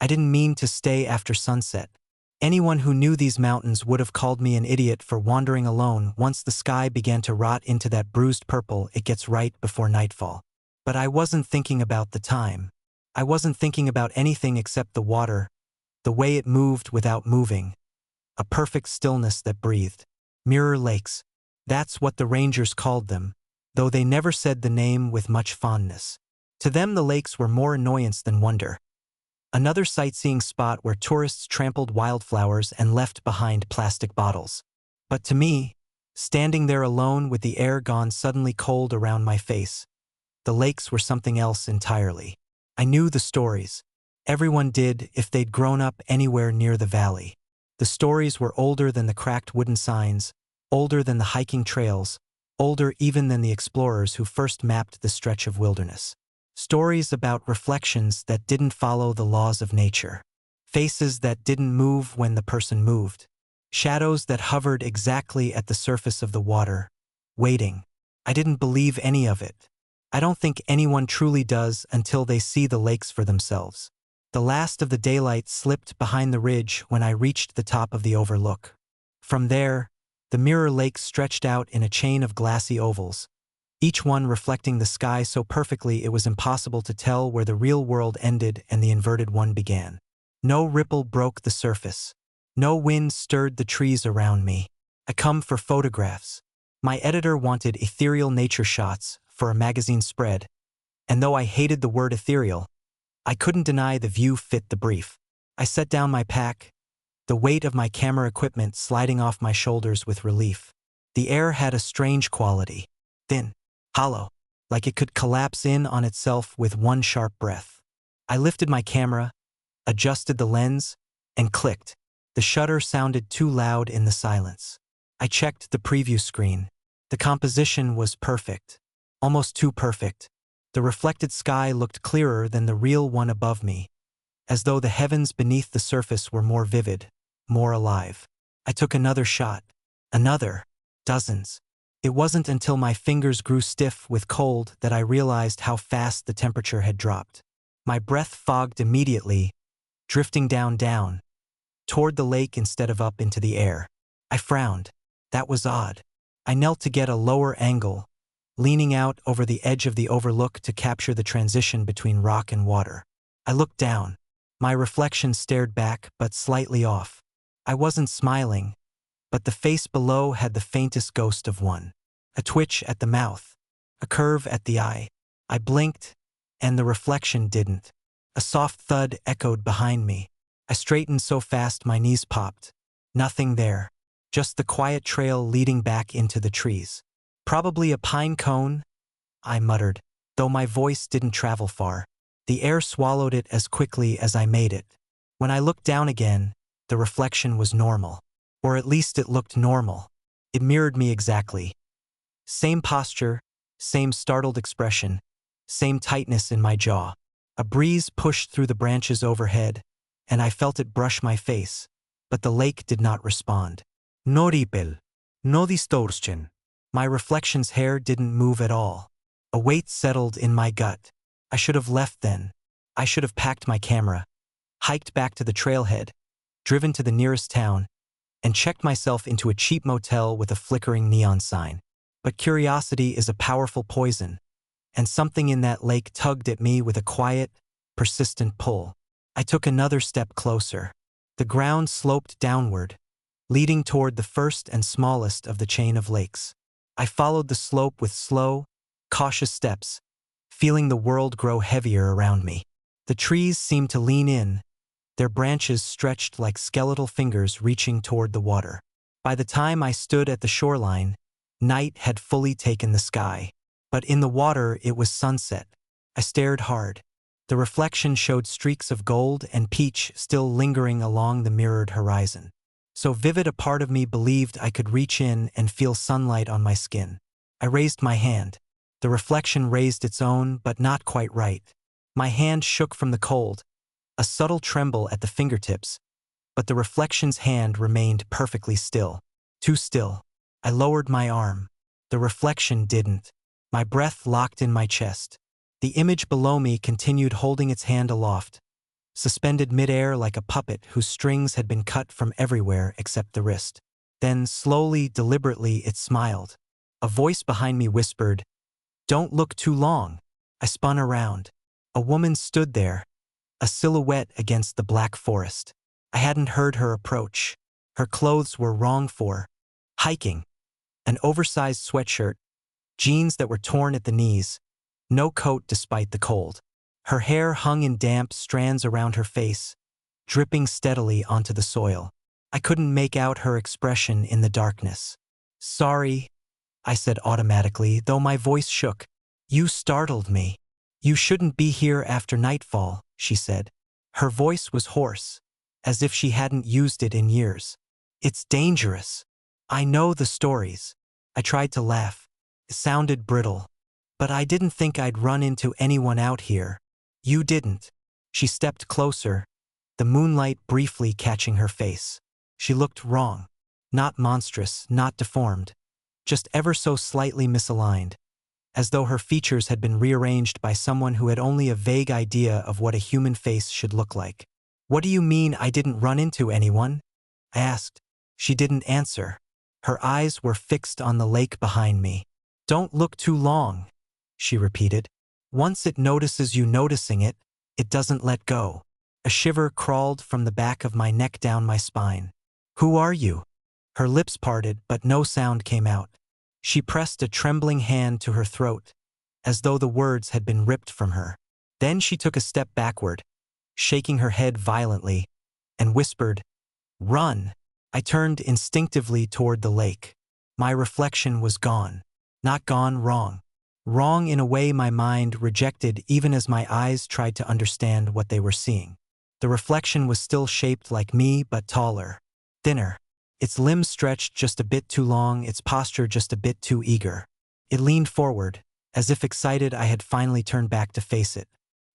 I didn't mean to stay after sunset. Anyone who knew these mountains would have called me an idiot for wandering alone once the sky began to rot into that bruised purple it gets right before nightfall. But I wasn't thinking about the time. I wasn't thinking about anything except the water, the way it moved without moving, a perfect stillness that breathed. Mirror lakes. That's what the rangers called them, though they never said the name with much fondness. To them the lakes were more annoyance than wonder. Another sightseeing spot where tourists trampled wildflowers and left behind plastic bottles. But to me, standing there alone with the air gone suddenly cold around my face, the lakes were something else entirely. I knew the stories. Everyone did if they'd grown up anywhere near the valley. The stories were older than the cracked wooden signs, older than the hiking trails, older even than the explorers who first mapped the stretch of wilderness. Stories about reflections that didn't follow the laws of nature. Faces that didn't move when the person moved. Shadows that hovered exactly at the surface of the water, waiting. I didn't believe any of it. I don't think anyone truly does until they see the lakes for themselves. The last of the daylight slipped behind the ridge when I reached the top of the overlook. From there, the mirror lakes stretched out in a chain of glassy ovals, each one reflecting the sky so perfectly it was impossible to tell where the real world ended and the inverted one began. No ripple broke the surface. No wind stirred the trees around me. I come for photographs. My editor wanted ethereal nature shots for a magazine spread, and though I hated the word ethereal, I couldn't deny the view fit the brief. I set down my pack, the weight of my camera equipment sliding off my shoulders with relief. The air had a strange quality, thin, hollow, like it could collapse in on itself with one sharp breath. I lifted my camera, adjusted the lens, and clicked. The shutter sounded too loud in the silence. I checked the preview screen. The composition was perfect, almost too perfect. The reflected sky looked clearer than the real one above me, as though the heavens beneath the surface were more vivid, more alive. I took another shot, another, dozens. It wasn't until my fingers grew stiff with cold that I realized how fast the temperature had dropped. My breath fogged immediately, drifting down, toward the lake instead of up into the air. I frowned. That was odd. I knelt to get a lower angle, leaning out over the edge of the overlook to capture the transition between rock and water. I looked down. My reflection stared back, but slightly off. I wasn't smiling, but the face below had the faintest ghost of one. A twitch at the mouth, a curve at the eye. I blinked, and the reflection didn't. A soft thud echoed behind me. I straightened so fast my knees popped. Nothing there. Just the quiet trail leading back into the trees. Probably a pine cone, I muttered, though my voice didn't travel far. The air swallowed it as quickly as I made it. When I looked down again, the reflection was normal. Or at least it looked normal. It mirrored me exactly. Same posture, same startled expression, same tightness in my jaw. A breeze pushed through the branches overhead, and I felt it brush my face, but the lake did not respond. No ripple, no distortion. My reflection's hair didn't move at all. A weight settled in my gut. I should have left then. I should have packed my camera, hiked back to the trailhead, driven to the nearest town, and checked myself into a cheap motel with a flickering neon sign. But curiosity is a powerful poison, and something in that lake tugged at me with a quiet, persistent pull. I took another step closer. The ground sloped downward, leading toward the first and smallest of the chain of lakes. I followed the slope with slow, cautious steps, feeling the world grow heavier around me. The trees seemed to lean in, their branches stretched like skeletal fingers reaching toward the water. By the time I stood at the shoreline, night had fully taken the sky. But in the water it was sunset. I stared hard. The reflection showed streaks of gold and peach still lingering along the mirrored horizon. So vivid a part of me believed I could reach in and feel sunlight on my skin. I raised my hand. The reflection raised its own, but not quite right. My hand shook from the cold, a subtle tremble at the fingertips, but the reflection's hand remained perfectly still. Too still. I lowered my arm. The reflection didn't. My breath locked in my chest. The image below me continued holding its hand aloft, suspended midair like a puppet whose strings had been cut from everywhere except the wrist. Then, slowly, deliberately, it smiled. A voice behind me whispered, "Don't look too long." I spun around. A woman stood there, a silhouette against the black forest. I hadn't heard her approach. Her clothes were wrong for hiking. An oversized sweatshirt, jeans that were torn at the knees, no coat despite the cold. Her hair hung in damp strands around her face, dripping steadily onto the soil. I couldn't make out her expression in the darkness. "Sorry," I said automatically, though my voice shook. "You startled me." "You shouldn't be here after nightfall," she said. Her voice was hoarse, as if she hadn't used it in years. "It's dangerous. I know the stories." I tried to laugh. It sounded brittle. "But I didn't think I'd run into anyone out here." "You didn't." She stepped closer, the moonlight briefly catching her face. She looked wrong. Not monstrous, not deformed. Just ever so slightly misaligned, as though her features had been rearranged by someone who had only a vague idea of what a human face should look like. "What do you mean I didn't run into anyone?" I asked. She didn't answer. Her eyes were fixed on the lake behind me. "Don't look too long," she repeated. "Once it notices you noticing it, it doesn't let go." A shiver crawled from the back of my neck down my spine. "Who are you?" Her lips parted, but no sound came out. She pressed a trembling hand to her throat, as though the words had been ripped from her. Then she took a step backward, shaking her head violently, and whispered, "Run." I turned instinctively toward the lake. My reflection was gone. Not gone wrong. Wrong in a way my mind rejected even as my eyes tried to understand what they were seeing. The reflection was still shaped like me, but taller, thinner. Its limbs stretched just a bit too long, its posture just a bit too eager. It leaned forward, as if excited I had finally turned back to face it.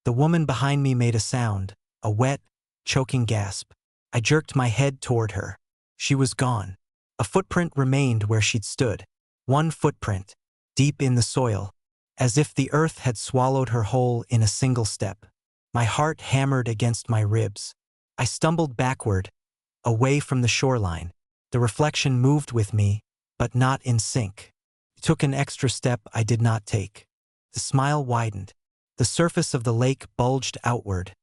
The woman behind me made a sound, a wet, choking gasp. I jerked my head toward her. She was gone. A footprint remained where she'd stood. One footprint, deep in the soil, as if the earth had swallowed her whole in a single step. My heart hammered against my ribs. I stumbled backward, away from the shoreline. The reflection moved with me, but not in sync. It took an extra step I did not take. The smile widened. The surface of the lake bulged outward,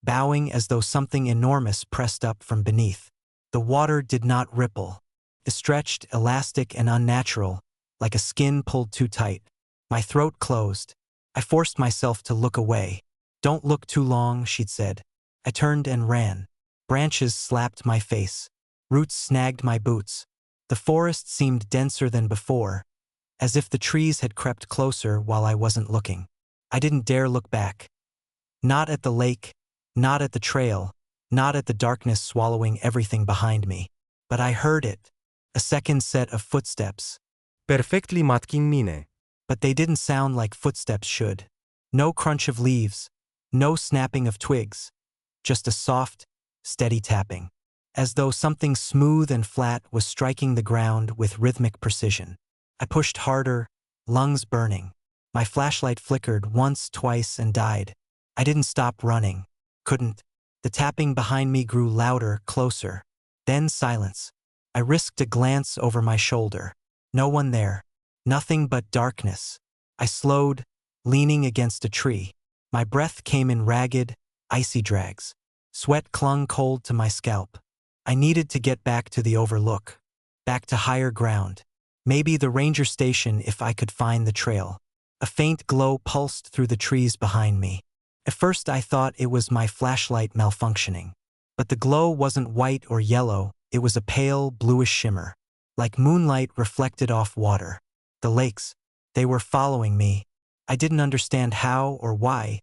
bowing as though something enormous pressed up from beneath. The water did not ripple. It stretched, elastic and unnatural, like a skin pulled too tight. My throat closed. I forced myself to look away. "Don't look too long," she'd said. I turned and ran. Branches slapped my face. Roots snagged my boots. The forest seemed denser than before, as if the trees had crept closer while I wasn't looking. I didn't dare look back. Not at the lake, not at the trail, not at the darkness swallowing everything behind me. But I heard it. A second set of footsteps. Perfectly matking mine. But they didn't sound like footsteps should. No crunch of leaves, no snapping of twigs. Just a soft, steady tapping, as though something smooth and flat was striking the ground with rhythmic precision. I pushed harder, lungs burning. My flashlight flickered once, twice, and died. I didn't stop running. Couldn't. The tapping behind me grew louder, closer. Then silence. I risked a glance over my shoulder. No one there. Nothing but darkness. I slowed, leaning against a tree. My breath came in ragged, icy drags. Sweat clung cold to my scalp. I needed to get back to the overlook, back to higher ground. Maybe the ranger station if I could find the trail. A faint glow pulsed through the trees behind me. At first I thought it was my flashlight malfunctioning. But the glow wasn't white or yellow, it was a pale, bluish shimmer, like moonlight reflected off water. The lakes, they were following me. I didn't understand how or why,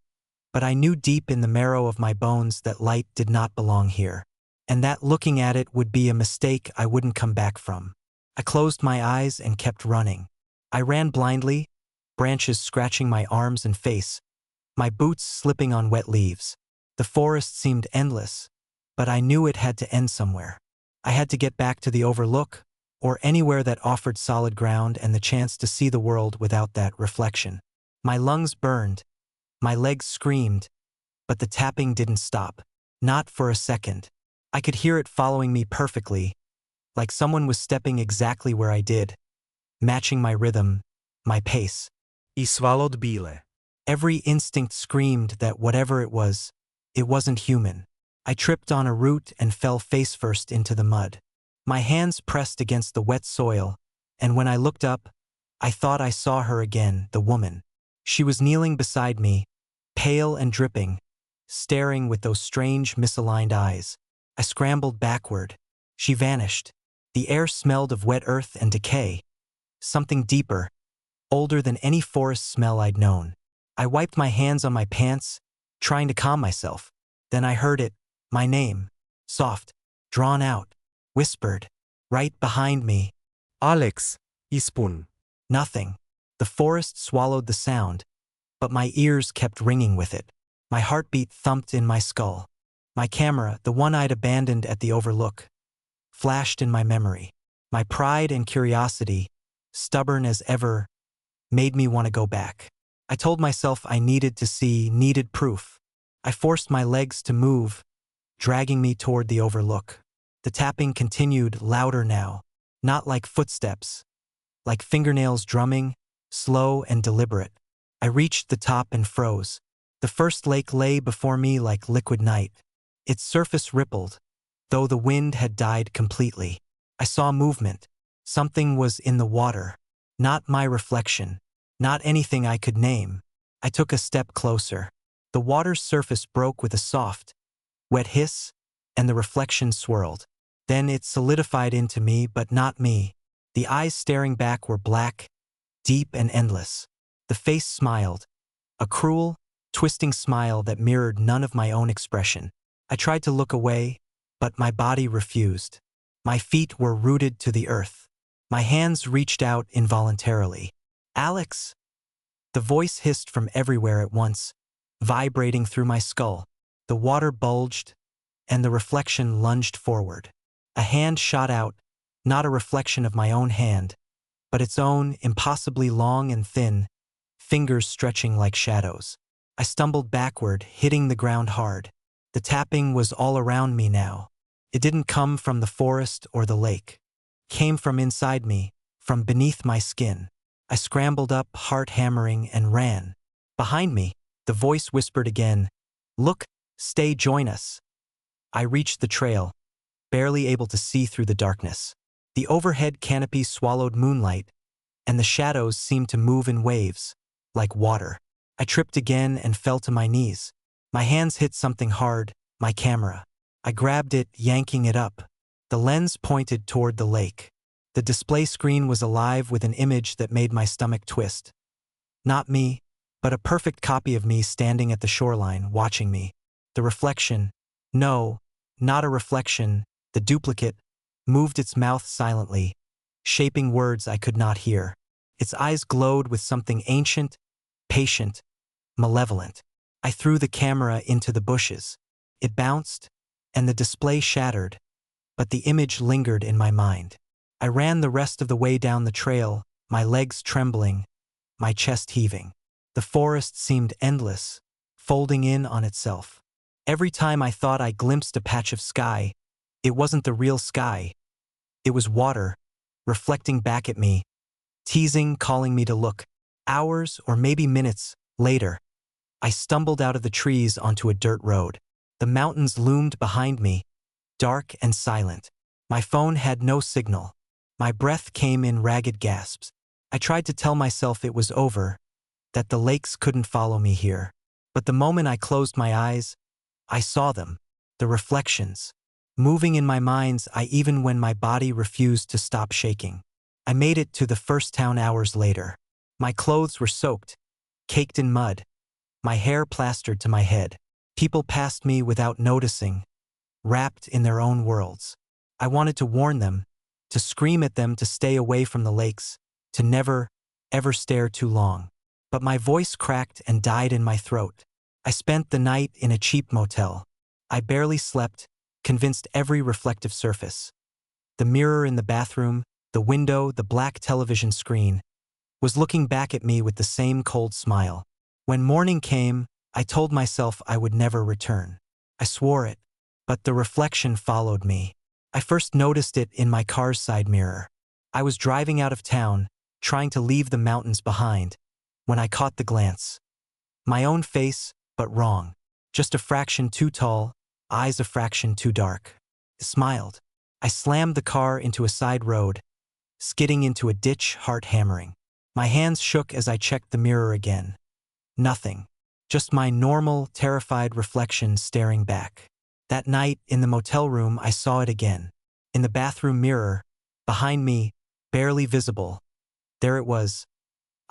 but I knew deep in the marrow of my bones that light did not belong here, and that looking at it would be a mistake I wouldn't come back from. I closed my eyes and kept running. I ran blindly, branches scratching my arms and face, my boots slipping on wet leaves. The forest seemed endless, but I knew it had to end somewhere. I had to get back to the overlook, or anywhere that offered solid ground and the chance to see the world without that reflection. My lungs burned, my legs screamed, but the tapping didn't stop. Not for a second. I could hear it following me perfectly, like someone was stepping exactly where I did, matching my rhythm, my pace. I swallowed bíle. Every instinct screamed that whatever it wasn't human. I tripped on a root and fell face first into the mud. My hands pressed against the wet soil, and when I looked up, I thought I saw her again, the woman. She was kneeling beside me, pale and dripping, staring with those strange misaligned eyes. I scrambled backward. She vanished. The air smelled of wet earth and decay. Something deeper, older than any forest smell I'd known. I wiped my hands on my pants, trying to calm myself. Then I heard it, my name, soft, drawn out, whispered, right behind me. Alex, ispun. Nothing. The forest swallowed the sound, but my ears kept ringing with it. My heartbeat thumped in my skull. My camera, the one I'd abandoned at the overlook, flashed in my memory. My pride and curiosity, stubborn as ever, made me want to go back. I told myself I needed to see, needed proof. I forced my legs to move, dragging me toward the overlook. The tapping continued, louder now, not like footsteps, like fingernails drumming, slow and deliberate. I reached the top and froze. The first lake lay before me like liquid night. Its surface rippled, though the wind had died completely. I saw movement. Something was in the water. Not my reflection. Not anything I could name. I took a step closer. The water's surface broke with a soft, wet hiss, and the reflection swirled. Then it solidified into me, but not me. The eyes staring back were black, deep and endless. The face smiled, a cruel, twisting smile that mirrored none of my own expression. I tried to look away, but my body refused. My feet were rooted to the earth. My hands reached out involuntarily. Alex! The voice hissed from everywhere at once, vibrating through my skull. The water bulged, and the reflection lunged forward. A hand shot out, not a reflection of my own hand, but its own, impossibly long and thin, fingers stretching like shadows. I stumbled backward, hitting the ground hard. The tapping was all around me now. It didn't come from the forest or the lake. It came from inside me, from beneath my skin. I scrambled up, heart hammering, and ran. Behind me, the voice whispered again, "Look, stay, join us." I reached the trail, barely able to see through the darkness. The overhead canopy swallowed moonlight, and the shadows seemed to move in waves, like water. I tripped again and fell to my knees. My hands hit something hard, my camera. I grabbed it, yanking it up. The lens pointed toward the lake. The display screen was alive with an image that made my stomach twist. Not me, but a perfect copy of me standing at the shoreline, watching me. The reflection, no, not a reflection, the duplicate, moved its mouth silently, shaping words I could not hear. Its eyes glowed with something ancient, patient, malevolent. I threw the camera into the bushes. It bounced, and the display shattered, but the image lingered in my mind. I ran the rest of the way down the trail, my legs trembling, my chest heaving. The forest seemed endless, folding in on itself. Every time I thought I glimpsed a patch of sky, it wasn't the real sky. It was water, reflecting back at me, teasing, calling me to look. Hours or maybe minutes later, I stumbled out of the trees onto a dirt road. The mountains loomed behind me, dark and silent. My phone had no signal. My breath came in ragged gasps. I tried to tell myself it was over, that the lakes couldn't follow me here. But the moment I closed my eyes, I saw them, the reflections, moving in my mind's eye even when my body refused to stop shaking. I made it to the first town hours later. My clothes were soaked, caked in mud, my hair plastered to my head. People passed me without noticing, wrapped in their own worlds. I wanted to warn them, to scream at them to stay away from the lakes, to never, ever stare too long. But my voice cracked and died in my throat. I spent the night in a cheap motel. I barely slept, convinced every reflective surface. The mirror in the bathroom, the window, the black television screen, was looking back at me with the same cold smile. When morning came, I told myself I would never return. I swore it. But the reflection followed me. I first noticed it in my car's side mirror. I was driving out of town, trying to leave the mountains behind, when I caught the glance. My own face, but wrong. Just a fraction too tall, eyes a fraction too dark. I smiled. I slammed the car into a side road, skidding into a ditch, heart hammering. My hands shook as I checked the mirror again. Nothing. Just my normal, terrified reflection staring back. That night, in the motel room, I saw it again. In the bathroom mirror, behind me, barely visible. There it was.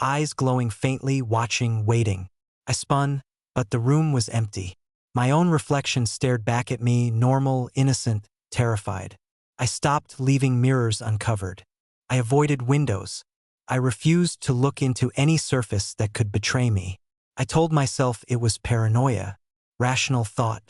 Eyes glowing faintly, watching, waiting. I spun, but the room was empty. My own reflection stared back at me, normal, innocent, terrified. I stopped leaving mirrors uncovered. I avoided windows. I refused to look into any surface that could betray me. I told myself it was paranoia, rational thought,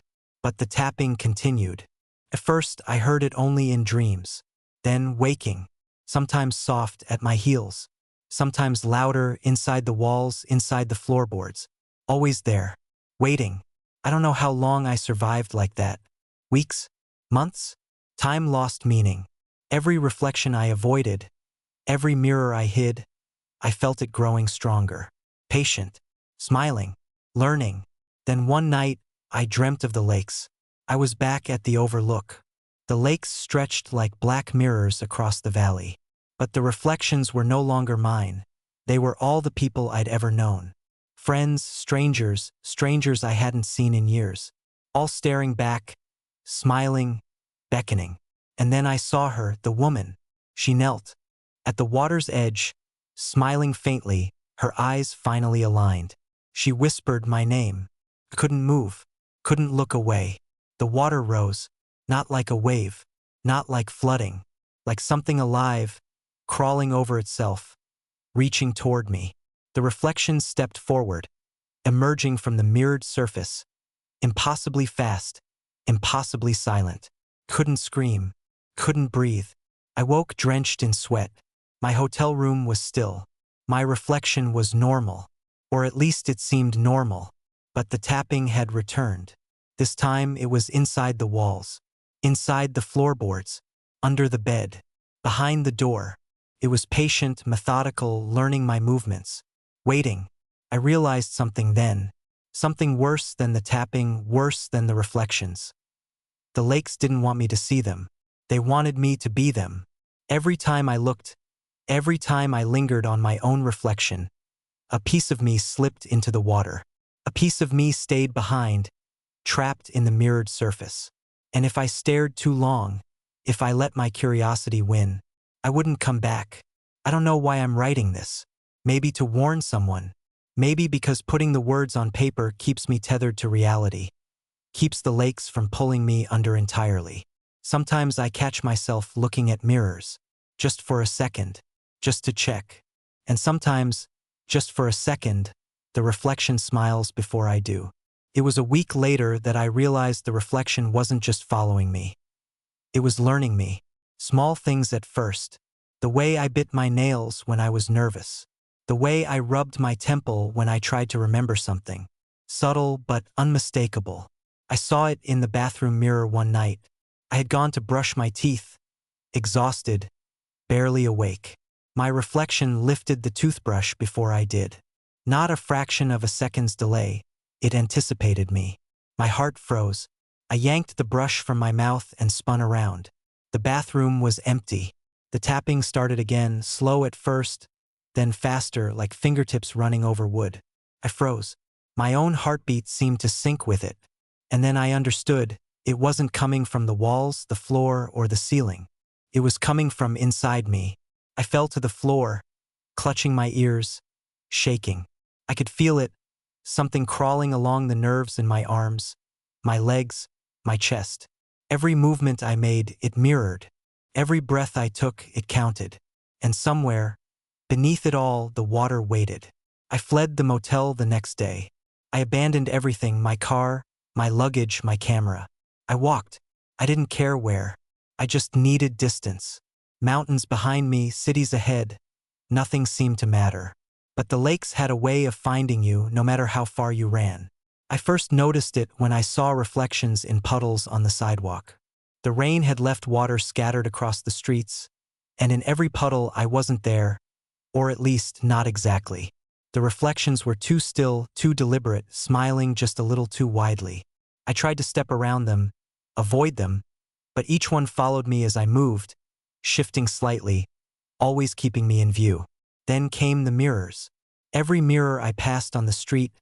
but the tapping continued. At first, I heard it only in dreams, then waking, sometimes soft at my heels, sometimes louder inside the walls, inside the floorboards. Always there, waiting. I don't know how long I survived like that. Weeks? Months? Time lost meaning. Every reflection I avoided, every mirror I hid, I felt it growing stronger. Patient, smiling, learning. Then one night, I dreamt of the lakes. I was back at the overlook. The lakes stretched like black mirrors across the valley. But the reflections were no longer mine. They were all the people I'd ever known. Friends, strangers I hadn't seen in years. All staring back, smiling, beckoning. And then I saw her, the woman. She knelt. At the water's edge, smiling faintly, her eyes finally aligned. She whispered my name. I couldn't move, couldn't look away. The water rose, not like a wave, not like flooding, like something alive, crawling over itself, reaching toward me. The reflection stepped forward, emerging from the mirrored surface, impossibly fast, impossibly silent. Couldn't scream, couldn't breathe. I woke drenched in sweat. My hotel room was still. My reflection was normal, or at least it seemed normal. But the tapping had returned. This time it was inside the walls, inside the floorboards, under the bed, behind the door. It was patient, methodical, learning my movements. Waiting. I realized something then. Something worse than the tapping, worse than the reflections. The lakes didn't want me to see them. They wanted me to be them. Every time I looked, every time I lingered on my own reflection, a piece of me slipped into the water. A piece of me stayed behind, trapped in the mirrored surface. And if I stared too long, if I let my curiosity win, I wouldn't come back. I don't know why I'm writing this. Maybe to warn someone. Maybe because putting the words on paper keeps me tethered to reality, keeps the lakes from pulling me under entirely. Sometimes I catch myself looking at mirrors, just for a second, just to check. And sometimes, just for a second, the reflection smiles before I do. It was a week later that I realized the reflection wasn't just following me. It was learning me. Small things at first. The way I bit my nails when I was nervous. The way I rubbed my temple when I tried to remember something. Subtle but unmistakable. I saw it in the bathroom mirror one night. I had gone to brush my teeth, exhausted, barely awake. My reflection lifted the toothbrush before I did. Not a fraction of a second's delay. It anticipated me. My heart froze. I yanked the brush from my mouth and spun around. The bathroom was empty. The tapping started again, slow at first, then faster, like fingertips running over wood. I froze. My own heartbeat seemed to sync with it. And then I understood. It wasn't coming from the walls, the floor, or the ceiling. It was coming from inside me. I fell to the floor, clutching my ears, shaking. I could feel it, something crawling along the nerves in my arms, my legs, my chest. Every movement I made, it mirrored. Every breath I took, it counted. And somewhere, beneath it all, the water waited. I fled the motel the next day. I abandoned everything, my car, my luggage, my camera. I walked. I didn't care where. I just needed distance. Mountains behind me, cities ahead. Nothing seemed to matter. But the lakes had a way of finding you no matter how far you ran. I first noticed it when I saw reflections in puddles on the sidewalk. The rain had left water scattered across the streets, and in every puddle I wasn't there, or at least not exactly. The reflections were too still, too deliberate, smiling just a little too widely. I tried to step around them, avoid them, but each one followed me as I moved, shifting slightly, always keeping me in view. Then came the mirrors. Every mirror I passed on the street,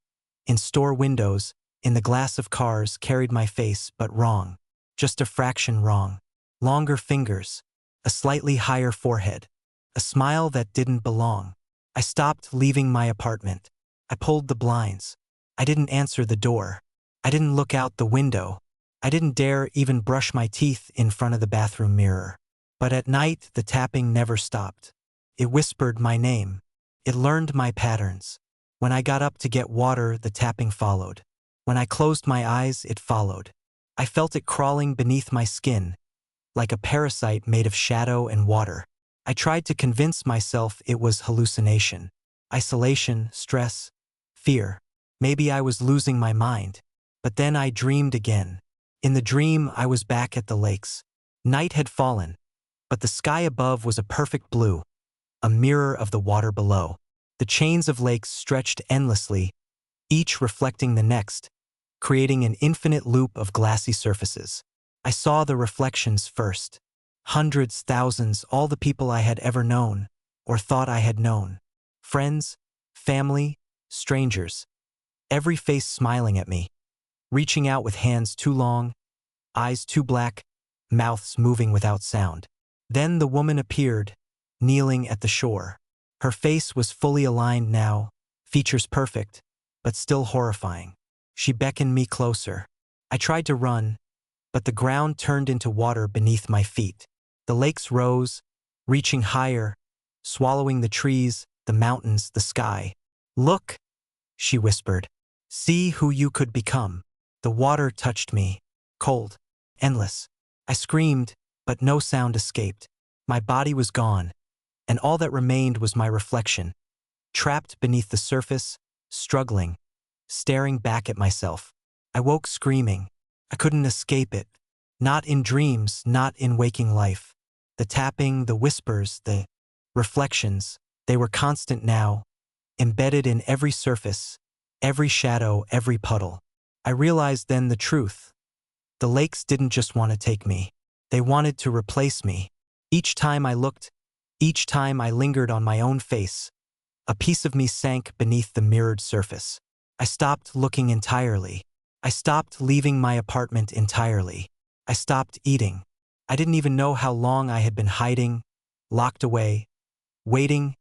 in store windows, in the glass of cars carried my face, but wrong. Just a fraction wrong. Longer fingers, a slightly higher forehead, a smile that didn't belong. I stopped leaving my apartment. I pulled the blinds. I didn't answer the door. I didn't look out the window. I didn't dare even brush my teeth in front of the bathroom mirror. But at night, the tapping never stopped. It whispered my name. It learned my patterns. When I got up to get water, the tapping followed. When I closed my eyes, it followed. I felt it crawling beneath my skin, like a parasite made of shadow and water. I tried to convince myself it was hallucination, isolation, stress, fear. Maybe I was losing my mind. But then I dreamed again. In the dream, I was back at the lakes. Night had fallen, but the sky above was a perfect blue, a mirror of the water below. The chains of lakes stretched endlessly, each reflecting the next, creating an infinite loop of glassy surfaces. I saw the reflections first. Hundreds, thousands, all the people I had ever known, or thought I had known. Friends, family, strangers. Every face smiling at me, reaching out with hands too long, eyes too black, mouths moving without sound. Then the woman appeared, kneeling at the shore. Her face was fully aligned now, features perfect, but still horrifying. She beckoned me closer. I tried to run, but the ground turned into water beneath my feet. The lakes rose, reaching higher, swallowing the trees, the mountains, the sky. "Look," she whispered. "See who you could become." The water touched me, cold, endless. I screamed, but no sound escaped. My body was gone, and all that remained was my reflection, trapped beneath the surface, struggling, staring back at myself. I woke screaming. I couldn't escape it. Not in dreams, not in waking life. The tapping, the whispers, the reflections, they were constant now, embedded in every surface, every shadow, every puddle. I realized then the truth. The lakes didn't just want to take me. They wanted to replace me. Each time I looked, each time I lingered on my own face, a piece of me sank beneath the mirrored surface. I stopped looking entirely. I stopped leaving my apartment entirely. I stopped eating. I didn't even know how long I had been hiding, locked away, waiting,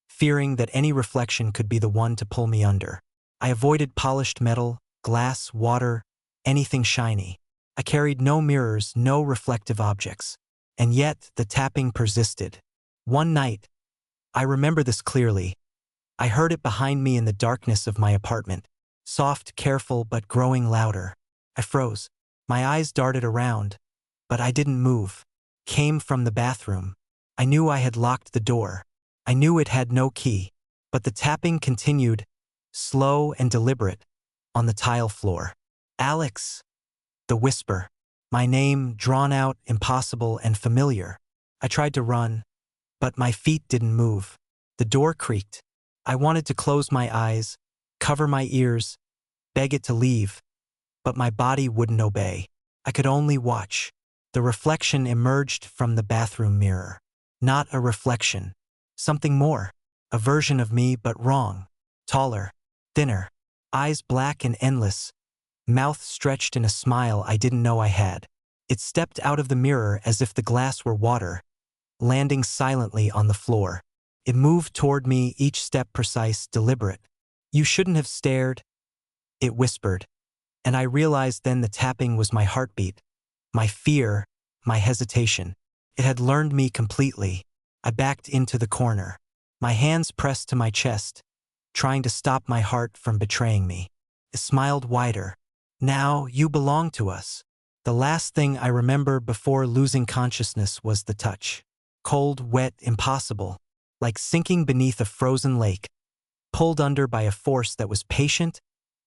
fearing that any reflection could be the one to pull me under. I avoided polished metal, glass, water, anything shiny. I carried no mirrors, no reflective objects. And yet, the tapping persisted. One night, I remember this clearly, I heard it behind me in the darkness of my apartment. Soft, careful, but growing louder. I froze. My eyes darted around, but I didn't move. Came from the bathroom. I knew I had locked the door. I knew it had no key. But the tapping continued, slow and deliberate, on the tile floor. "Alex," the whisper. My name, drawn out, impossible, and familiar. I tried to run, but my feet didn't move. The door creaked. I wanted to close my eyes, cover my ears, beg it to leave, but my body wouldn't obey. I could only watch. The reflection emerged from the bathroom mirror. Not a reflection. Something more. A version of me, but wrong. Taller, thinner, eyes black and endless, mouth stretched in a smile I didn't know I had. It stepped out of the mirror as if the glass were water, landing silently on the floor. It moved toward me, each step precise, deliberate. "You shouldn't have stared," it whispered, and I realized then the tapping was my heartbeat, my fear, my hesitation. It had learned me completely. I backed into the corner, my hands pressed to my chest, trying to stop my heart from betraying me. It smiled wider. "Now you belong to us." The last thing I remember before losing consciousness was the touch. Cold, wet, impossible, like sinking beneath a frozen lake, pulled under by a force that was patient,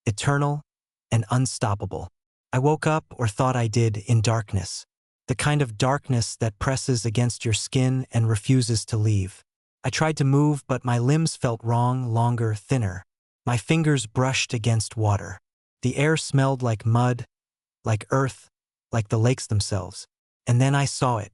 eternal, and unstoppable. I woke up, or thought I did, in darkness. The kind of darkness that presses against your skin and refuses to leave. I tried to move, but my limbs felt wrong, longer, thinner. My fingers brushed against water. The air smelled like mud, like earth, like the lakes themselves. And then I saw it.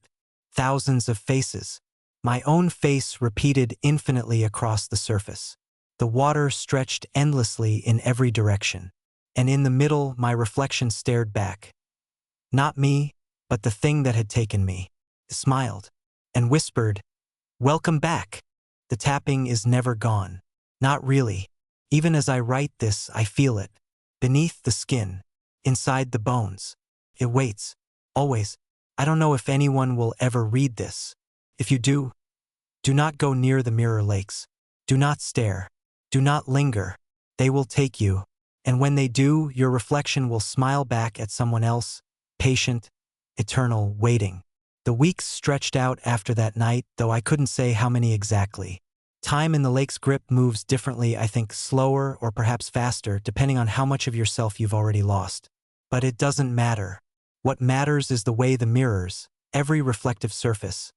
Thousands of faces. My own face repeated infinitely across the surface. The water stretched endlessly in every direction. And in the middle, my reflection stared back. Not me, but the thing that had taken me. It smiled and whispered, "Welcome back. The tapping is never gone." Not really. Even as I write this, I feel it. Beneath the skin. Inside the bones. It waits. Always. I don't know if anyone will ever read this. If you do, do not go near the mirror lakes. Do not stare. Do not linger. They will take you. And when they do, your reflection will smile back at someone else, patient, eternal, waiting. The weeks stretched out after that night, though I couldn't say how many exactly. Time in the lake's grip moves differently, I think, slower or perhaps faster, depending on how much of yourself you've already lost. But it doesn't matter. What matters is the way the mirrors, every reflective surface,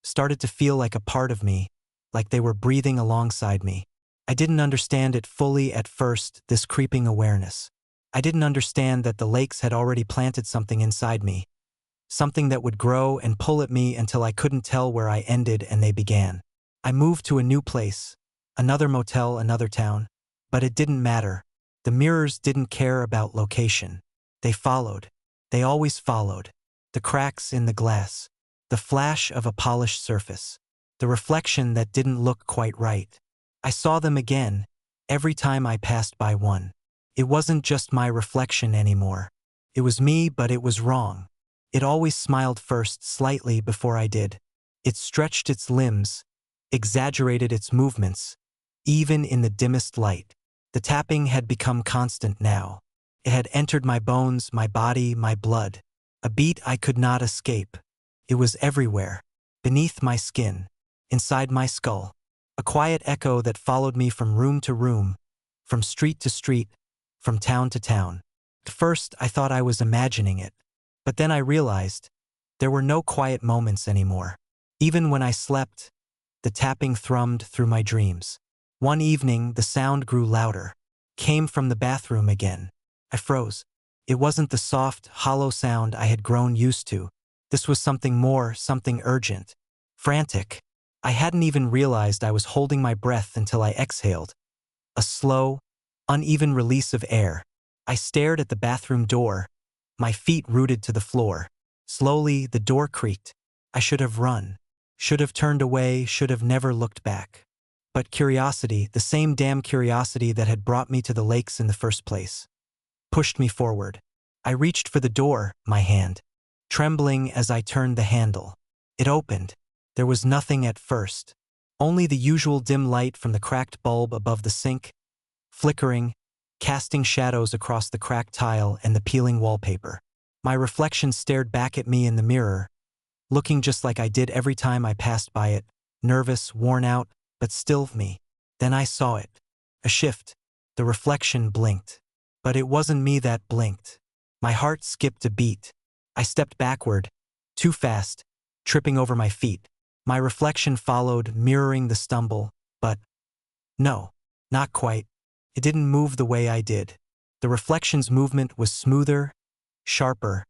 started to feel like a part of me, like they were breathing alongside me. I didn't understand it fully at first, this creeping awareness. I didn't understand that the lakes had already planted something inside me, something that would grow and pull at me until I couldn't tell where I ended and they began. I moved to a new place, another motel, another town, but it didn't matter. The mirrors didn't care about location. They followed. They always followed. The cracks in the glass, the flash of a polished surface, the reflection that didn't look quite right. I saw them again, every time I passed by one. It wasn't just my reflection anymore. It was me, but it was wrong. It always smiled first, slightly, before I did. It stretched its limbs, exaggerated its movements, even in the dimmest light. The tapping had become constant now. It had entered my bones, my body, my blood. A beat I could not escape. It was everywhere, beneath my skin, inside my skull. A quiet echo that followed me from room to room, from street to street, from town to town. At first, I thought I was imagining it. But then I realized there were no quiet moments anymore. Even when I slept, the tapping thrummed through my dreams. One evening, the sound grew louder, came from the bathroom again. I froze. It wasn't the soft, hollow sound I had grown used to. This was something more, something urgent, frantic. I hadn't even realized I was holding my breath until I exhaled. A slow, uneven release of air. I stared at the bathroom door, my feet rooted to the floor. Slowly, the door creaked. I should have run, should have turned away, should have never looked back. But curiosity, the same damn curiosity that had brought me to the lakes in the first place, pushed me forward. I reached for the door, my hand trembling as I turned the handle. It opened. There was nothing at first, only the usual dim light from the cracked bulb above the sink, flickering, casting shadows across the cracked tile and the peeling wallpaper. My reflection stared back at me in the mirror, looking just like I did every time I passed by it, nervous, worn out, but still me. Then I saw it. A shift. The reflection blinked. But it wasn't me that blinked. My heart skipped a beat. I stepped backward, too fast, tripping over my feet. My reflection followed, mirroring the stumble, but no, not quite. It didn't move the way I did. The reflection's movement was smoother, sharper,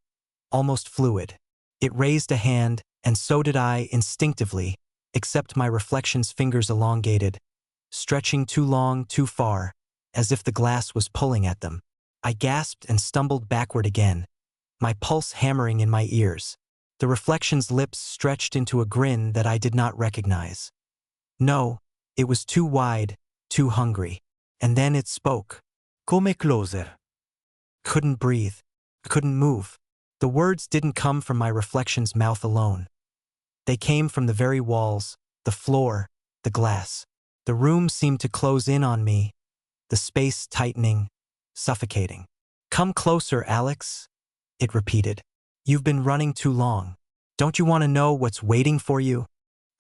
almost fluid. It raised a hand, and so did I, instinctively, except my reflection's fingers elongated, stretching too long, too far, as if the glass was pulling at them. I gasped and stumbled backward again, my pulse hammering in my ears. The reflection's lips stretched into a grin that I did not recognize. No, it was too wide, too hungry. And then it spoke. Come closer. Couldn't breathe. Couldn't move. The words didn't come from my reflection's mouth alone. They came from the very walls, the floor, the glass. The room seemed to close in on me, the space tightening, suffocating. "Come closer, Alex," it repeated. "You've been running too long. Don't you want to know what's waiting for you?"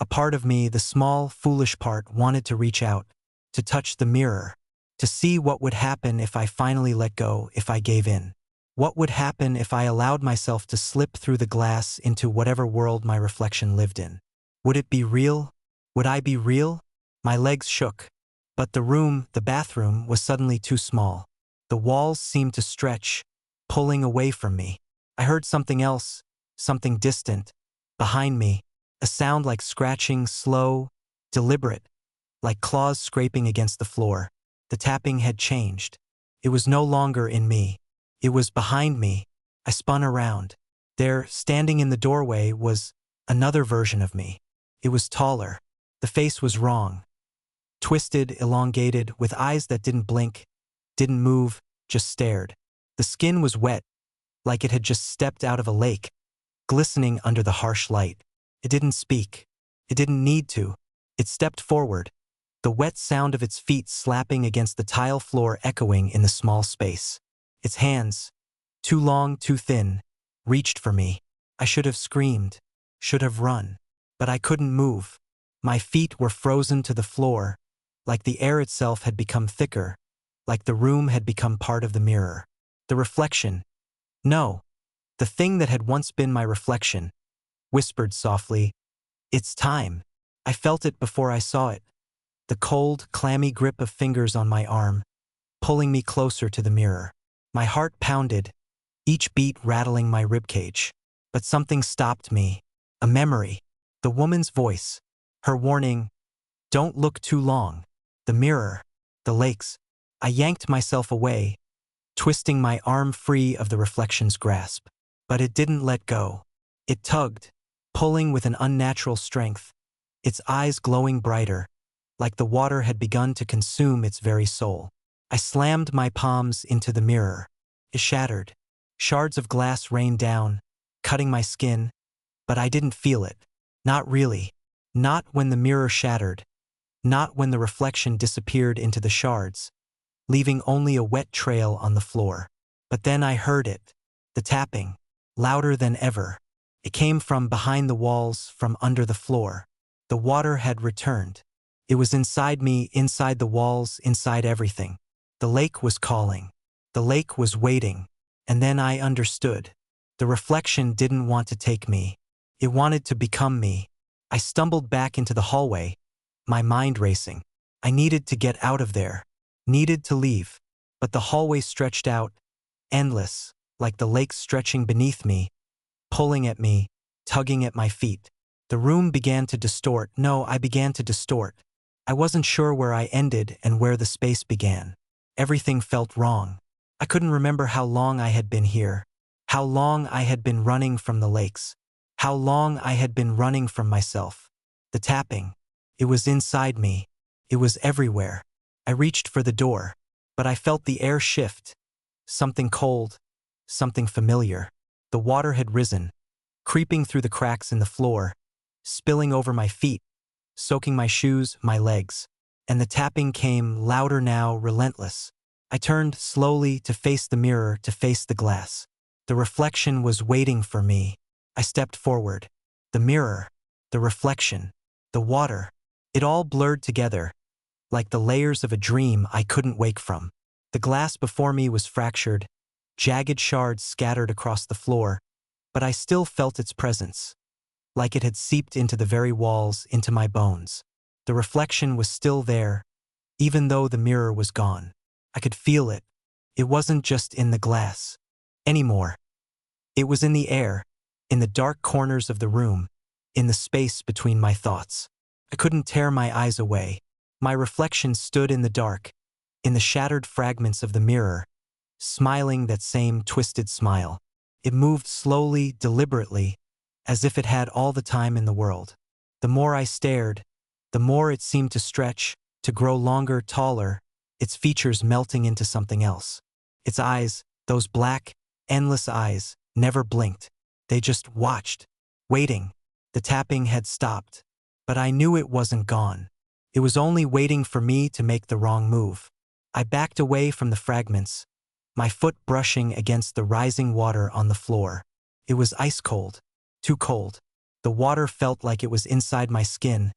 A part of me, the small, foolish part, wanted to reach out, to touch the mirror, to see what would happen if I finally let go, if I gave in. What would happen if I allowed myself to slip through the glass into whatever world my reflection lived in? Would it be real? Would I be real? My legs shook. But the bathroom, was suddenly too small. The walls seemed to stretch, pulling away from me. I heard something else, something distant, behind me, a sound like scratching, slow, deliberate, like claws scraping against the floor. The tapping had changed. It was no longer in me. It was behind me. I spun around. There, standing in the doorway, was another version of me. It was taller. The face was wrong. Twisted, elongated, with eyes that didn't blink, didn't move, just stared. The skin was wet, like it had just stepped out of a lake, glistening under the harsh light. It didn't speak. It didn't need to. It stepped forward, the wet sound of its feet slapping against the tile floor echoing in the small space. Its hands, too long, too thin, reached for me. I should have screamed, should have run, but I couldn't move. My feet were frozen to the floor, like the air itself had become thicker, like the room had become part of the mirror. The reflection, no, the thing that had once been my reflection, whispered softly, "It's time." I felt it before I saw it. The cold, clammy grip of fingers on my arm, pulling me closer to the mirror. My heart pounded, each beat rattling my ribcage. But something stopped me. A memory. The woman's voice. Her warning, "Don't look too long." The mirror. The lakes. I yanked myself away, twisting my arm free of the reflection's grasp. But it didn't let go. It tugged, pulling with an unnatural strength, its eyes glowing brighter, like the water had begun to consume its very soul. I slammed my palms into the mirror. It shattered. Shards of glass rained down, cutting my skin, but I didn't feel it. Not really. Not when the mirror shattered. Not when the reflection disappeared into the shards, leaving only a wet trail on the floor. But then I heard it. The tapping. Louder than ever. It came from behind the walls, from under the floor. The water had returned. It was inside me, inside the walls, inside everything. The lake was calling. The lake was waiting. And then I understood. The reflection didn't want to take me. It wanted to become me. I stumbled back into the hallway, my mind racing. I needed to get out of there. Needed to leave. But the hallway stretched out, endless, like the lake stretching beneath me, pulling at me, tugging at my feet. The room began to distort. No, I began to distort. I wasn't sure where I ended and where the space began. Everything felt wrong. I couldn't remember how long I had been here, how long I had been running from the lakes, how long I had been running from myself. The tapping. It was inside me. It was everywhere. I reached for the door, but I felt the air shift. Something cold, something familiar. The water had risen, creeping through the cracks in the floor, spilling over my feet, soaking my shoes, my legs. And the tapping came louder now, relentless. I turned slowly to face the mirror, to face the glass. The reflection was waiting for me. I stepped forward. The mirror, the reflection, the water, it all blurred together, like the layers of a dream I couldn't wake from. The glass before me was fractured, jagged shards scattered across the floor, but I still felt its presence, like it had seeped into the very walls, into my bones. The reflection was still there, even though the mirror was gone. I could feel it. It wasn't just in the glass anymore. It was in the air, in the dark corners of the room, in the space between my thoughts. I couldn't tear my eyes away. My reflection stood in the dark, in the shattered fragments of the mirror, smiling that same twisted smile. It moved slowly, deliberately, as if it had all the time in the world. The more I stared, the more it seemed to stretch, to grow longer, taller, its features melting into something else. Its eyes, those black, endless eyes, never blinked. They just watched, waiting. The tapping had stopped, but I knew it wasn't gone. It was only waiting for me to make the wrong move. I backed away from the fragments, my foot brushing against the rising water on the floor. It was ice cold, too cold. The water felt like it was inside my skin,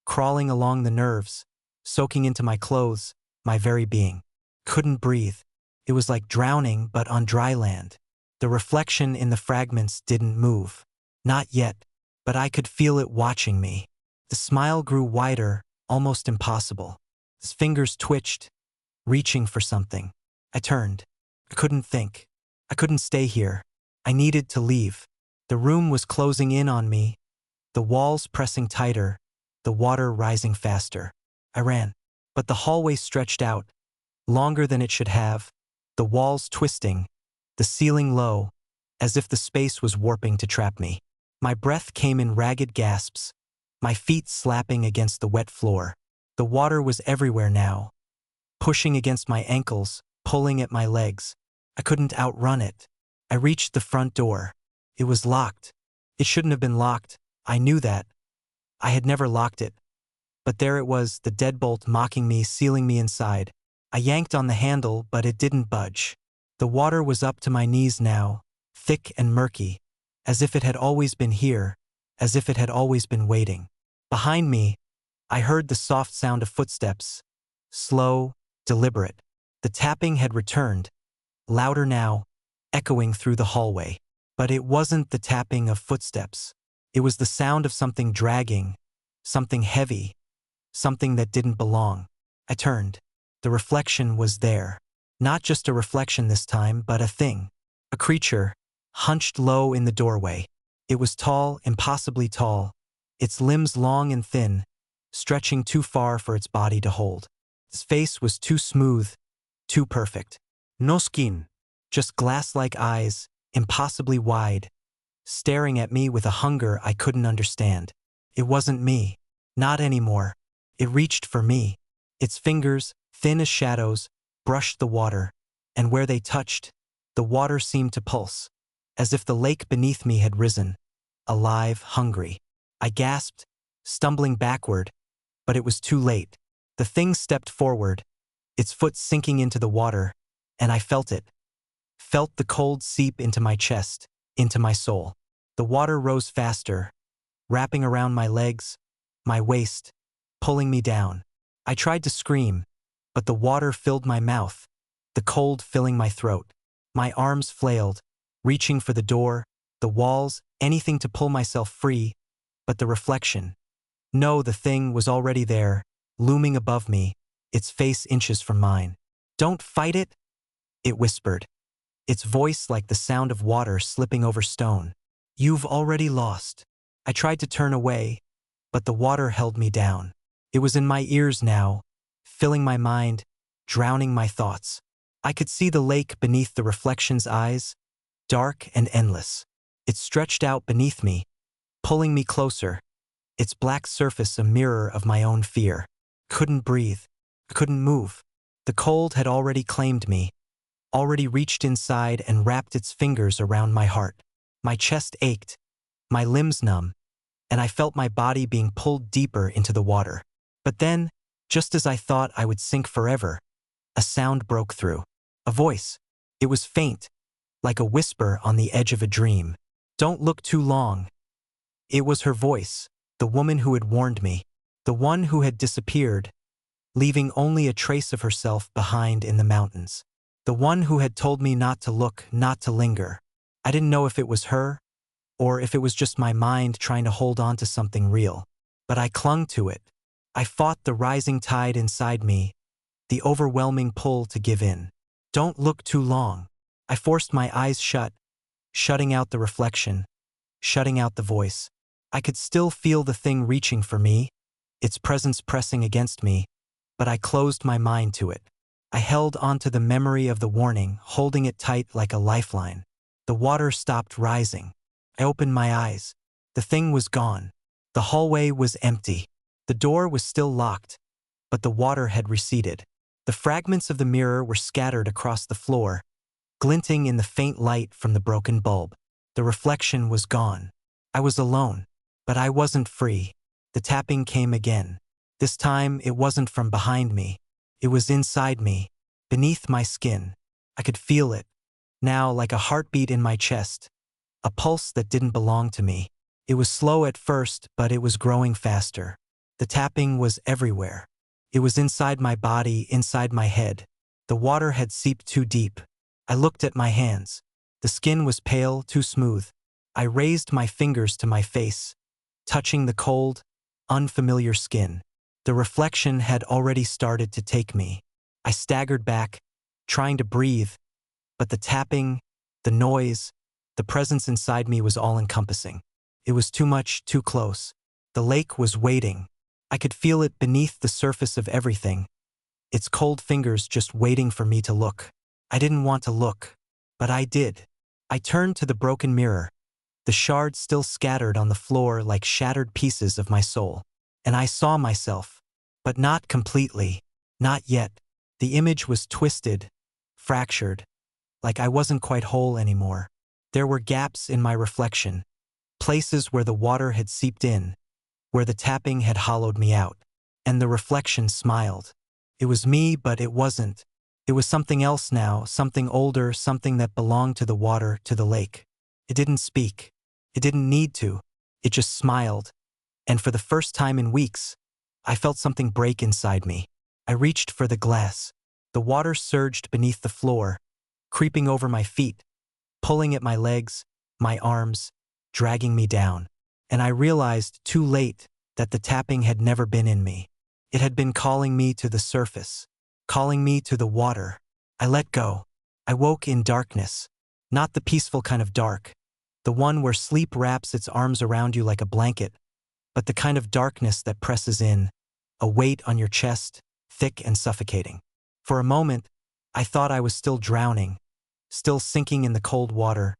crawling along the nerves, soaking into my clothes, my very being. Couldn't breathe. It was like drowning, but on dry land. The reflection in the fragments didn't move. Not yet, but I could feel it watching me. The smile grew wider, almost impossible. His fingers twitched, reaching for something. I turned. I couldn't think. I couldn't stay here. I needed to leave. The room was closing in on me, the walls pressing tighter, the water rising faster. I ran. But the hallway stretched out, longer than it should have, the walls twisting, the ceiling low, as if the space was warping to trap me. My breath came in ragged gasps, my feet slapping against the wet floor. The water was everywhere now, pushing against my ankles, pulling at my legs. I couldn't outrun it. I reached the front door. It was locked. It shouldn't have been locked. I knew that. I had never locked it. But there it was, the deadbolt mocking me, sealing me inside. I yanked on the handle, but it didn't budge. The water was up to my knees now, thick and murky, as if it had always been here, as if it had always been waiting. Behind me, I heard the soft sound of footsteps, slow, deliberate. The tapping had returned, louder now, echoing through the hallway. But it wasn't the tapping of footsteps. It was the sound of something dragging, something heavy, something that didn't belong. I turned. The reflection was there. Not just a reflection this time, but a thing. A creature, hunched low in the doorway. It was tall, impossibly tall, its limbs long and thin, stretching too far for its body to hold. Its face was too smooth, too perfect. No skin. Just glass-like eyes, impossibly wide, staring at me with a hunger I couldn't understand. It wasn't me. Not anymore. It reached for me. Its fingers, thin as shadows, brushed the water, and where they touched, the water seemed to pulse, as if the lake beneath me had risen, alive, hungry. I gasped, stumbling backward, but it was too late. The thing stepped forward, its foot sinking into the water, and I felt it. Felt the cold seep into my chest, into my soul. The water rose faster, wrapping around my legs, my waist, pulling me down. I tried to scream, but the water filled my mouth, the cold filling my throat. My arms flailed, reaching for the door, the walls, anything to pull myself free, but the reflection. No, the thing was already there, looming above me, its face inches from mine. "Don't fight it," it whispered, its voice like the sound of water slipping over stone. "You've already lost." I tried to turn away, but the water held me down. It was in my ears now, filling my mind, drowning my thoughts. I could see the lake beneath the reflection's eyes, dark and endless. It stretched out beneath me, pulling me closer, its black surface a mirror of my own fear. Couldn't breathe. Couldn't move. The cold had already claimed me, already reached inside and wrapped its fingers around my heart. My chest ached, my limbs numb, and I felt my body being pulled deeper into the water. But then, just as I thought I would sink forever, a sound broke through. A voice. It was faint, like a whisper on the edge of a dream. "Don't look too long." It was her voice, the woman who had warned me, the one who had disappeared, leaving only a trace of herself behind in the mountains. The one who had told me not to look, not to linger. I didn't know if it was her, or if it was just my mind trying to hold on to something real. But I clung to it. I fought the rising tide inside me, the overwhelming pull to give in. "Don't look too long." I forced my eyes shut, shutting out the reflection, shutting out the voice. I could still feel the thing reaching for me, its presence pressing against me, but I closed my mind to it. I held onto the memory of the warning, holding it tight like a lifeline. The water stopped rising. I opened my eyes. The thing was gone. The hallway was empty. The door was still locked, but the water had receded. The fragments of the mirror were scattered across the floor, glinting in the faint light from the broken bulb. The reflection was gone. I was alone, but I wasn't free. The tapping came again. This time it wasn't from behind me. It was inside me, beneath my skin. I could feel it, now like a heartbeat in my chest, a pulse that didn't belong to me. It was slow at first, but it was growing faster. The tapping was everywhere. It was inside my body, inside my head, The water had seeped too deep. I looked at my hands. The skin was pale, too smooth. I raised my fingers to my face, touching the cold, unfamiliar skin. The reflection had already started to take me. I staggered back, trying to breathe, but the tapping, the noise, the presence inside me was all-encompassing. It was too much, too close. The lake was waiting. I could feel it beneath the surface of everything, its cold fingers just waiting for me to look. I didn't want to look, but I did. I turned to the broken mirror, the shards still scattered on the floor like shattered pieces of my soul. And I saw myself, but not completely, not yet. The image was twisted, fractured, like I wasn't quite whole anymore. There were gaps in my reflection, places where the water had seeped in, where the tapping had hollowed me out. And the reflection smiled. It was me, but it wasn't. It was something else now, something older, something that belonged to the water, to the lake. It didn't speak. It didn't need to. It just smiled. And for the first time in weeks, I felt something break inside me. I reached for the glass. The water surged beneath the floor, creeping over my feet, pulling at my legs, my arms, dragging me down. And I realized, too late, that the tapping had never been in me. It had been calling me to the surface, calling me to the water. I let go. I woke in darkness, not the peaceful kind of dark, the one where sleep wraps its arms around you like a blanket, but the kind of darkness that presses in, a weight on your chest, thick and suffocating. For a moment, I thought I was still drowning, still sinking in the cold water,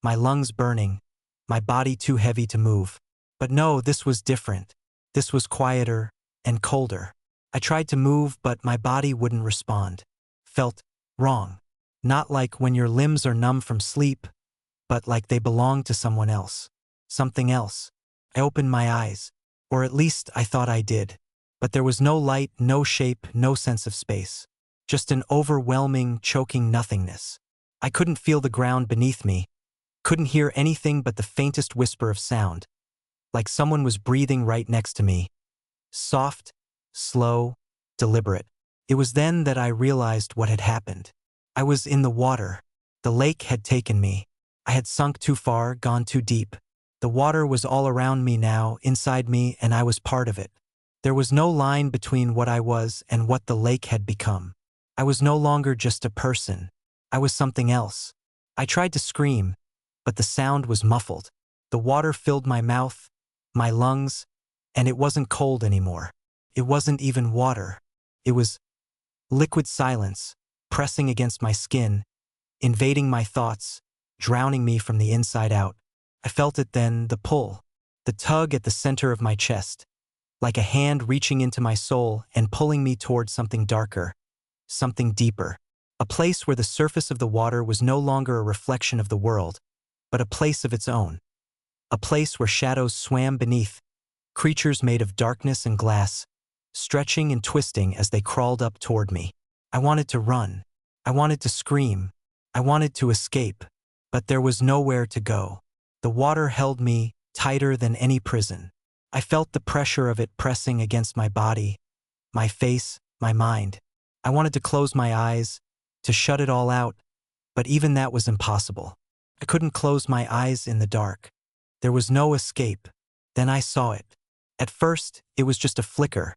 my lungs burning, my body too heavy to move. But no, this was different. This was quieter and colder. I tried to move, but my body wouldn't respond. Felt wrong. Not like when your limbs are numb from sleep, but like they belonged to someone else. Something else. I opened my eyes, or at least I thought I did. But there was no light, no shape, no sense of space. Just an overwhelming, choking nothingness. I couldn't feel the ground beneath me, couldn't hear anything but the faintest whisper of sound, like someone was breathing right next to me. Soft, slow, deliberate. It was then that I realized what had happened. I was in the water. The lake had taken me. I had sunk too far, gone too deep. The water was all around me now, inside me, and I was part of it. There was no line between what I was and what the lake had become. I was no longer just a person. I was something else. I tried to scream, but the sound was muffled. The water filled my mouth, my lungs, and it wasn't cold anymore. It wasn't even water. It was liquid silence, pressing against my skin, invading my thoughts, drowning me from the inside out. I felt it then, the pull, the tug at the center of my chest, like a hand reaching into my soul and pulling me towards something darker, something deeper. A place where the surface of the water was no longer a reflection of the world, but a place of its own. A place where shadows swam beneath, creatures made of darkness and glass, stretching and twisting as they crawled up toward me. I wanted to run. I wanted to scream. I wanted to escape. But there was nowhere to go. The water held me tighter than any prison. I felt the pressure of it pressing against my body, my face, my mind. I wanted to close my eyes, to shut it all out, but even that was impossible. I couldn't close my eyes in the dark. There was no escape. Then I saw it. At first, it was just a flicker,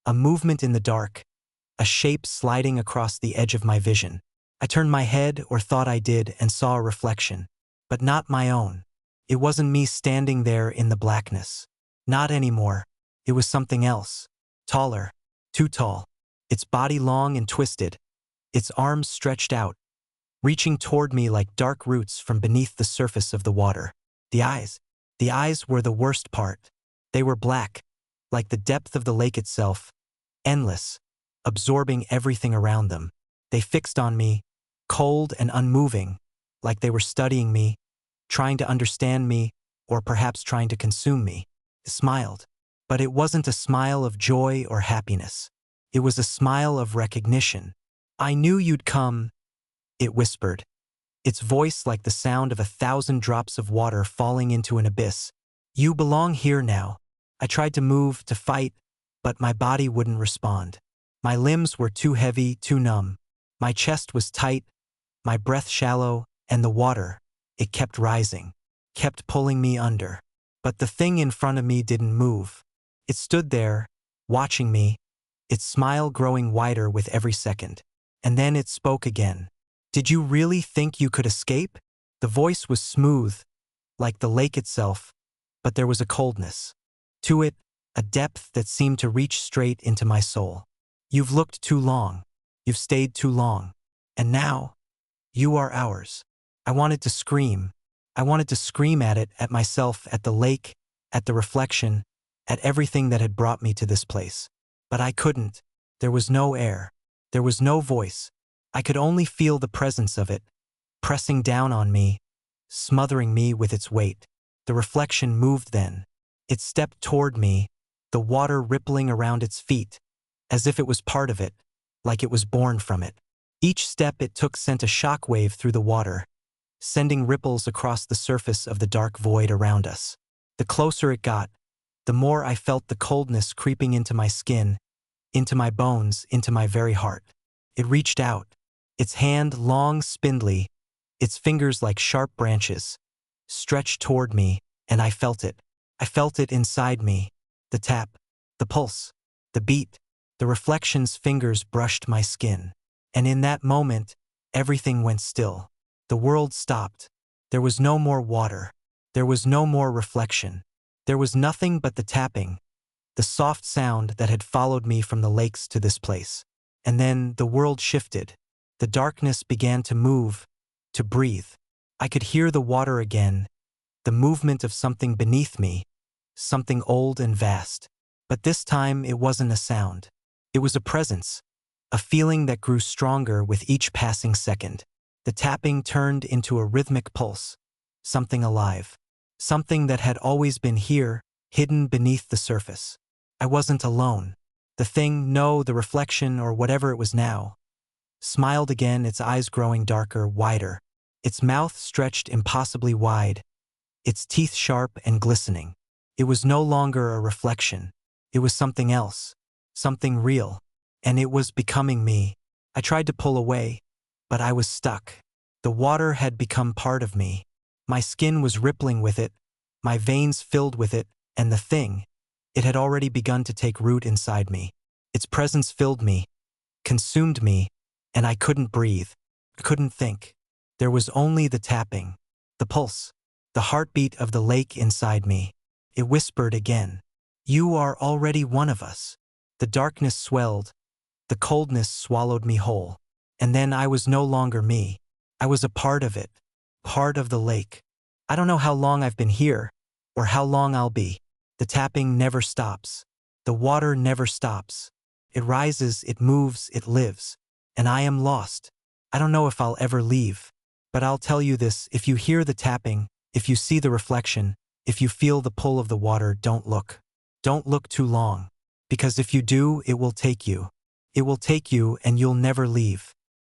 a movement in the dark, a shape sliding across the edge of my vision. I turned my head, or thought I did, and saw a reflection, but not my own. It wasn't me standing there in the blackness. Not anymore. It was something else. Taller. Too tall. Its body long and twisted. Its arms stretched out, reaching toward me like dark roots from beneath the surface of the water. The eyes were the worst part. They were black, like the depth of the lake itself, endless, absorbing everything around them. They fixed on me, cold and unmoving, like they were studying me, trying to understand me, or perhaps trying to consume me. It smiled, but it wasn't a smile of joy or happiness. It was a smile of recognition. "I knew you'd come," it whispered, its voice like the sound of 1,000 drops of water falling into an abyss. "You belong here now." I tried to move, to fight, but my body wouldn't respond. My limbs were too heavy, too numb. My chest was tight, my breath shallow, and the water, it kept rising, kept pulling me under. But the thing in front of me didn't move. It stood there, watching me, its smile growing wider with every second. And then it spoke again. "Did you really think you could escape?" The voice was smooth, like the lake itself, but there was a coldness to it, a depth that seemed to reach straight into my soul. "You've looked too long. You've stayed too long. And now, you are ours." I wanted to scream. I wanted to scream at it, at myself, at the lake, at the reflection, at everything that had brought me to this place. But I couldn't. There was no air. There was no voice. I could only feel the presence of it, pressing down on me, smothering me with its weight. The reflection moved then. It stepped toward me, the water rippling around its feet, as if it was part of it, like it was born from it. Each step it took sent a shock wave through the water, sending ripples across the surface of the dark void around us. The closer it got, the more I felt the coldness creeping into my skin, into my bones, into my very heart. It reached out, its hand long, spindly, its fingers like sharp branches, stretched toward me, and I felt it. I felt it inside me, the tap, the pulse, the beat. The reflection's fingers brushed my skin. And in that moment, everything went still. The world stopped. There was no more water. There was no more reflection. There was nothing but the tapping, the soft sound that had followed me from the lakes to this place. And then the world shifted. The darkness began to move, to breathe. I could hear the water again, the movement of something beneath me, something old and vast. But this time it wasn't a sound. It was a presence, a feeling that grew stronger with each passing second. The tapping turned into a rhythmic pulse, something alive, something that had always been here, hidden beneath the surface. I wasn't alone. The thing, no, the reflection or whatever it was now, smiled again, its eyes growing darker, wider, its mouth stretched impossibly wide, its teeth sharp and glistening. It was no longer a reflection. It was something else, something real, and it was becoming me. I tried to pull away, but I was stuck. The water had become part of me. My skin was rippling with it, my veins filled with it, and the thing, it had already begun to take root inside me. Its presence filled me, consumed me, and I couldn't breathe, couldn't think. There was only the tapping, the pulse, the heartbeat of the lake inside me. It whispered again, "You are already one of us." The darkness swelled, the coldness swallowed me whole. And then I was no longer me. I was a part of it, part of the lake. I don't know how long I've been here, or how long I'll be. The tapping never stops. The water never stops. It rises, it moves, it lives. And I am lost. I don't know if I'll ever leave. But I'll tell you this, if you hear the tapping, if you see the reflection, if you feel the pull of the water, don't look. Don't look too long. Because if you do, it will take you. It will take you and you'll never leave.